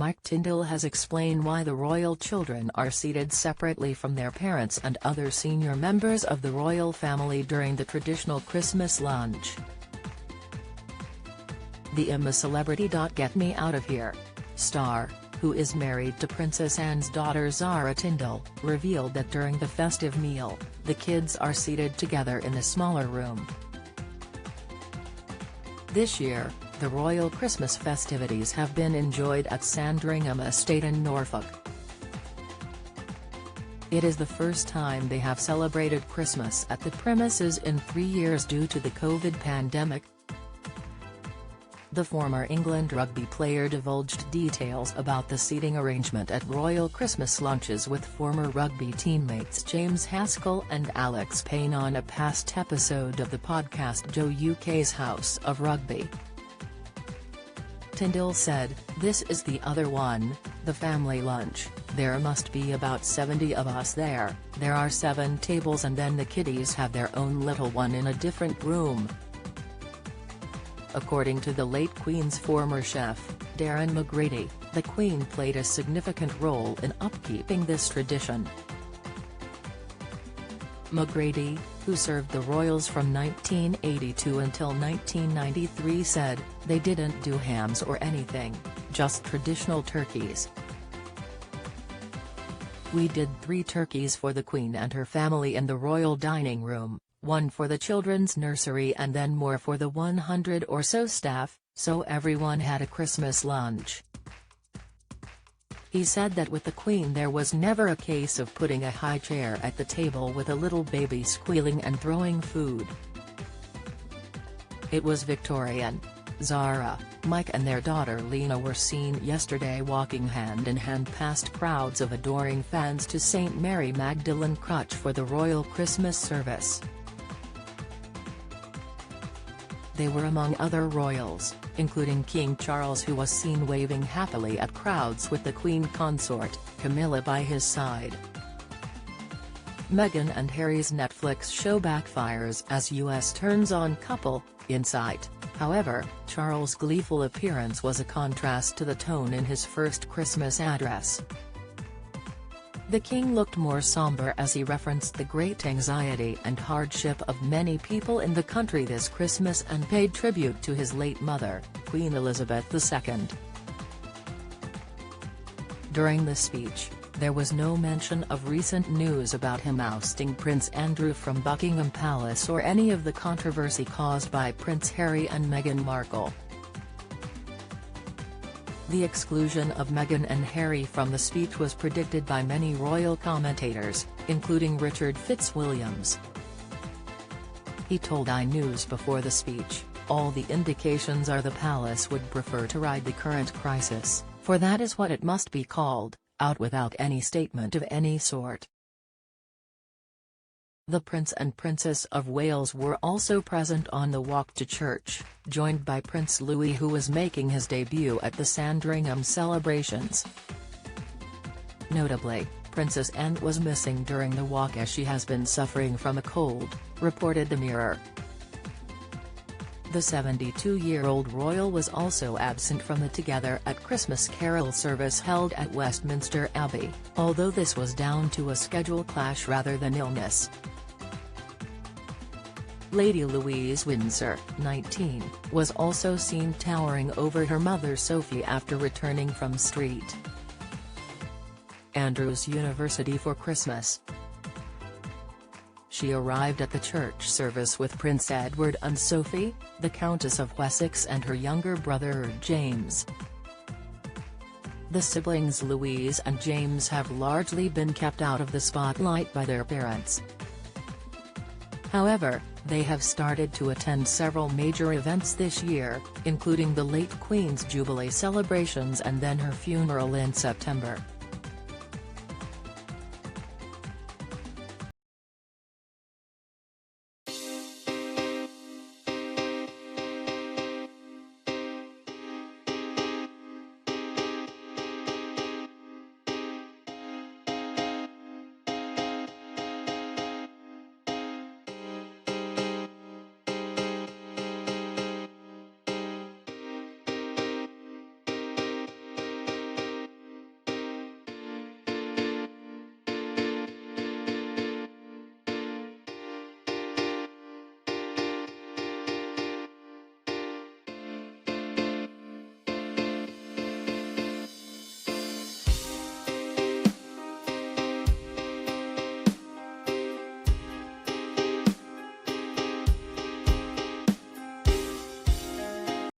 Mike Tindall has explained why the royal children are seated separately from their parents and other senior members of the royal family during the traditional Christmas lunch. The "I'm a celebrity. Get me out of here" star, who is married to Princess Anne's daughter Zara Tindall, revealed that during the festive meal, the kids are seated together in a smaller room. This year, the royal Christmas festivities have been enjoyed at Sandringham Estate in Norfolk. It is the first time they have celebrated Christmas at the premises in 3 years due to the COVID pandemic. The former England rugby player divulged details about the seating arrangement at royal Christmas lunches with former rugby teammates James Haskell and Alex Payne on a past episode of the podcast Joe UK's House of Rugby. Tindall said, "This is the other one, the family lunch. There must be about 70 of us there. There are 7 tables and then the kiddies have their own little one in a different room." According to the late Queen's former chef, Darren McGrady, the Queen played a significant role in upkeeping this tradition. McGrady, who served the royals from 1982 until 1993, said, "They didn't do hams or anything, just traditional turkeys. We did 3 turkeys for the Queen and her family in the royal dining room, 1 for the children's nursery and then more for the 100 or so staff, so everyone had a Christmas lunch." He said that with the Queen there was never a case of putting a high chair at the table with a little baby squealing and throwing food. It was Victorian. Zara, Mike and their daughter Lena were seen yesterday walking hand in hand past crowds of adoring fans to St Mary Magdalene Crutch for the royal Christmas service. They were among other royals, including King Charles, who was seen waving happily at crowds with the Queen consort, Camilla, by his side. Meghan and Harry's Netflix show backfires as US turns on couple, in sight. However, Charles' gleeful appearance was a contrast to the tone in his first Christmas address. The king looked more somber as he referenced the great anxiety and hardship of many people in the country this Christmas and paid tribute to his late mother, Queen Elizabeth II. During the speech, there was no mention of recent news about him ousting Prince Andrew from Buckingham Palace or any of the controversy caused by Prince Harry and Meghan Markle. The exclusion of Meghan and Harry from the speech was predicted by many royal commentators, including Richard Fitzwilliams. He told iNews before the speech, "All the indications are the palace would prefer to ride the current crisis, for that is what it must be called, out without any statement of any sort." The Prince and Princess of Wales were also present on the walk to church, joined by Prince Louis, who was making his debut at the Sandringham celebrations. Notably, Princess Anne was missing during the walk as she has been suffering from a cold, reported the Mirror. The 72-year-old royal was also absent from the Together at Christmas carol service held at Westminster Abbey, although this was down to a schedule clash rather than illness. Lady Louise Windsor, 19, was also seen towering over her mother Sophie after returning from St Andrew's University for Christmas. She arrived at the church service with Prince Edward and Sophie, the Countess of Wessex, and her younger brother James. The siblings Louise and James have largely been kept out of the spotlight by their parents. However, they have started to attend several major events this year, including the late Queen's Jubilee celebrations and then her funeral in September.